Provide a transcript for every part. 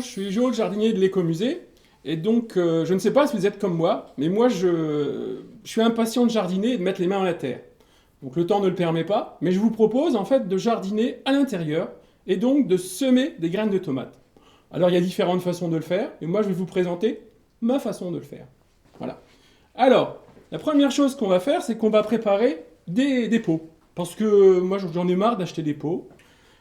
je suis Jo, le jardinier de l'écomusée. Et donc, je ne sais pas si vous êtes comme moi, mais moi, je suis impatient de jardiner et de mettre les mains à la terre. Donc, le temps ne le permet pas, mais je vous propose en fait de jardiner à l'intérieur et donc de semer des graines de tomates. Alors, il y a différentes façons de le faire, et moi, je vais vous présenter ma façon de le faire. Voilà. Alors, la première chose qu'on va faire, c'est qu'on va préparer des pots. Parce que moi, j'en ai marre d'acheter des pots.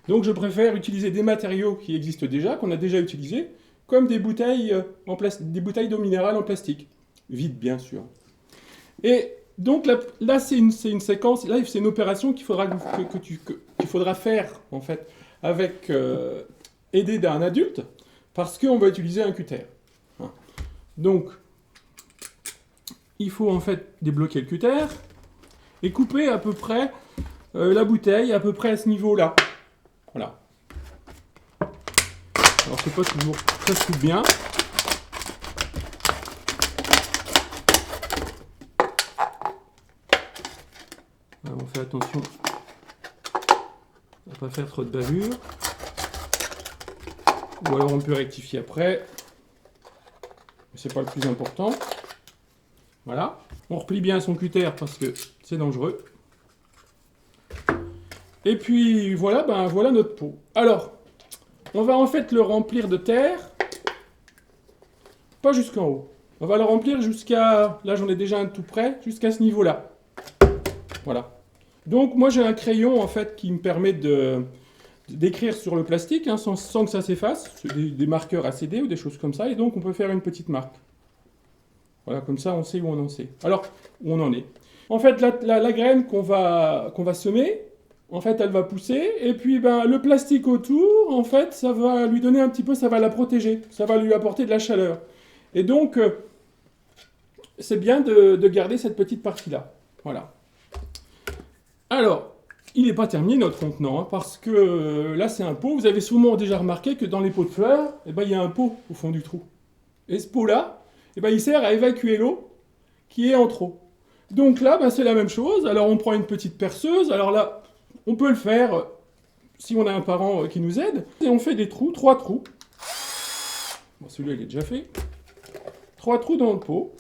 Donc, je préfère utiliser des matériaux qui existent déjà, qu'on a déjà utilisés, comme des bouteilles, des bouteilles d'eau minérale en plastique. Vides, bien sûr. Et donc, là c'est une séquence, là, c'est une opération qu'il faudra, qu'il faudra faire, en fait, avec aidé d'un adulte, parce qu'on va utiliser un cutter. Donc, il faut en fait débloquer le cutter et couper à peu près la bouteille à peu près à ce niveau-là. Voilà. Alors c'est pas toujours très coupe bien. Alors, on fait attention à pas faire trop de bavure. Ou alors on peut rectifier après. Mais c'est pas le plus important. Voilà. On replie bien son cutter parce que c'est dangereux. Et puis voilà, ben voilà notre pot. Alors, on va en fait le remplir de terre, pas jusqu'en haut. On va le remplir jusqu'à, là j'en ai déjà un tout près, jusqu'à ce niveau-là. Voilà. Donc moi j'ai un crayon en fait qui me permet d'écrire sur le plastique hein, sans que ça s'efface, des marqueurs ACD ou des choses comme ça, et donc on peut faire une petite marque. Voilà, comme ça on sait où on en sait. Alors, où on en est. En fait, la graine qu'on va semer, en fait, elle va pousser, et puis ben, le plastique autour, en fait, ça va lui donner un petit peu, ça va la protéger, ça va lui apporter de la chaleur. Et donc, c'est bien de garder cette petite partie-là. Voilà. Alors, il n'est pas terminé notre contenant, hein, parce que là, c'est un pot. Vous avez sûrement déjà remarqué que dans les pots de fleurs, eh ben, il y a un pot au fond du trou. Et ce pot-là, eh ben, il sert à évacuer l'eau qui est en trop. Donc là, ben, c'est la même chose. Alors, on prend une petite perceuse. Alors là, on peut le faire si on a un parent qui nous aide. Et on fait des trous, 3 trous. Bon, celui-là, il est déjà fait. 3 trous dans le pot.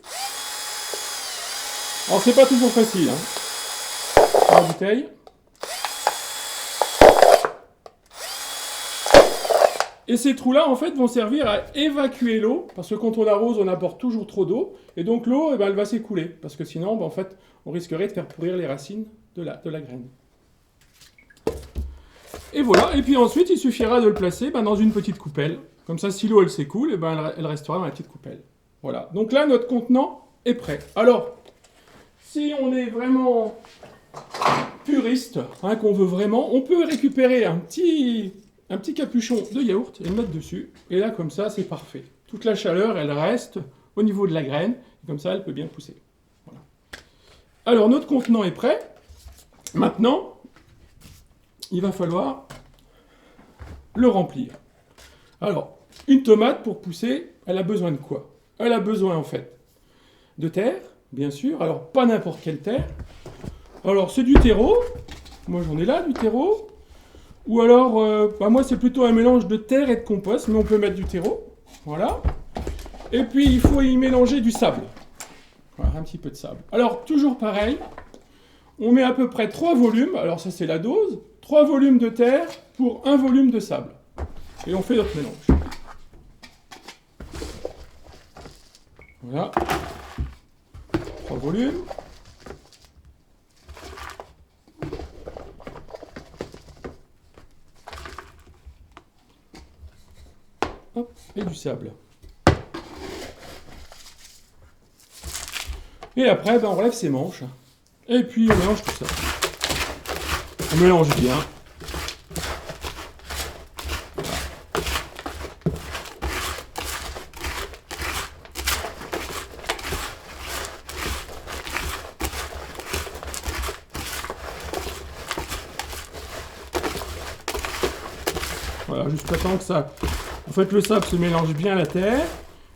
Alors, c'est pas toujours facile. Hein. La bouteille. Et ces trous-là, en fait, vont servir à évacuer l'eau, parce que quand on arrose, on apporte toujours trop d'eau, et donc l'eau, eh ben, elle va s'écouler, parce que sinon, ben, en fait, on risquerait de faire pourrir les racines de la graine. Et voilà, et puis ensuite, il suffira de le placer ben, dans une petite coupelle. Comme ça, si l'eau, elle s'écoule, eh ben, elle restera dans la petite coupelle. Voilà, donc là, notre contenant est prêt. Alors, si on est vraiment puriste, hein, qu'on veut vraiment, on peut récupérer un petit capuchon de yaourt et le mettre dessus. Et là, comme ça, c'est parfait. Toute la chaleur, elle reste au niveau de la graine. Et comme ça, elle peut bien pousser. Voilà. Alors, notre contenant est prêt. Maintenant, il va falloir le remplir. Alors, une tomate, pour pousser, elle a besoin de quoi? Elle a besoin, en fait, de terre, bien sûr. Alors, pas n'importe quelle terre. Alors, c'est du terreau. Moi, j'en ai là, du terreau. Ou alors, bah moi c'est plutôt un mélange de terre et de compost, mais on peut mettre du terreau. Voilà. Et puis il faut y mélanger du sable. Voilà, un petit peu de sable. Alors, toujours pareil, on met à peu près 3 volumes, alors ça c'est la dose, 3 volumes de terre pour 1 volume de sable. Et on fait notre mélange. Voilà. 3 volumes. Hop, et du sable. Et après, ben, on relève ses manches. Et puis on mélange tout ça. On mélange bien. Voilà, jusqu'à temps que ça... En fait, le sable se mélange bien à la terre.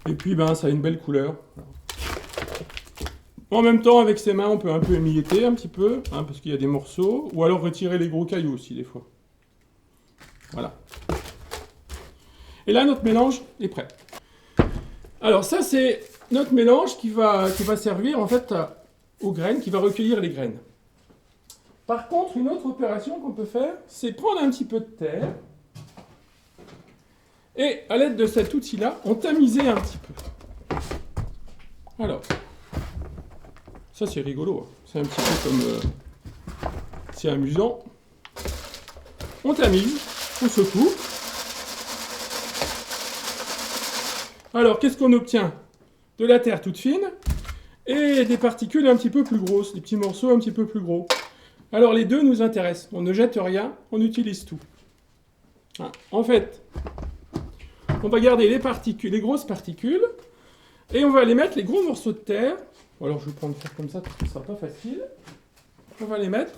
Et puis, ben, ça a une belle couleur. En même temps, avec ses mains, on peut un peu émietter un petit peu, hein, parce qu'il y a des morceaux. Ou alors retirer les gros cailloux aussi, des fois. Voilà. Et là, notre mélange est prêt. Alors ça, c'est notre mélange qui va servir en fait aux graines, qui va recueillir les graines. Par contre, une autre opération qu'on peut faire, c'est prendre un petit peu de terre et à l'aide de cet outil-là, on tamiser un petit peu. Alors, ça c'est rigolo, hein. C'est un petit peu comme... c'est amusant. On tamise, on secoue. Alors, qu'est-ce qu'on obtient? De la terre toute fine et des particules un petit peu plus grosses, des petits morceaux un petit peu plus gros. Alors, les deux nous intéressent. On ne jette rien, on utilise tout. En fait, on va garder les particules, les grosses particules, et on va aller mettre les gros morceaux de terre. Alors, je vais prendre ça comme ça, parce que ce sera pas facile. On va les mettre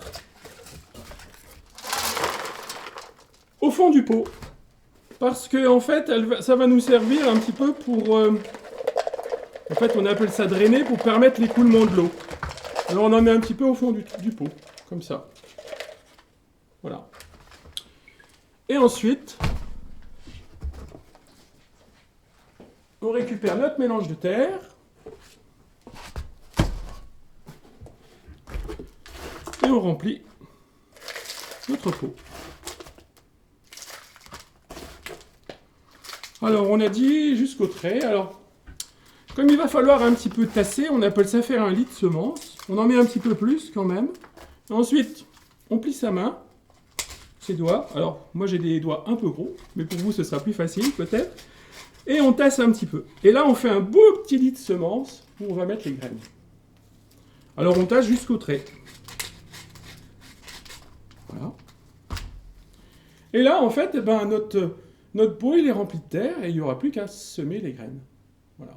au fond du pot. Parce que, en fait, ça va nous servir un petit peu pour... en fait, on appelle ça drainer pour permettre l'écoulement de l'eau. Alors, on en met un petit peu au fond du pot, comme ça. Voilà. Et ensuite, on récupère notre mélange de terre. Et on remplit notre pot. Alors, on a dit jusqu'au trait. Alors, comme il va falloir un petit peu tasser, on appelle ça faire un lit de semences. On en met un petit peu plus quand même. Ensuite, on plie sa main, ses doigts. Alors, moi j'ai des doigts un peu gros, mais pour vous ce sera plus facile peut-être. Et on tasse un petit peu. Et là, on fait un beau petit lit de semences où on va mettre les graines. Alors, on tasse jusqu'au trait. Voilà. Et là, en fait, notre pot il est rempli de terre et il n'y aura plus qu'à semer les graines. Voilà.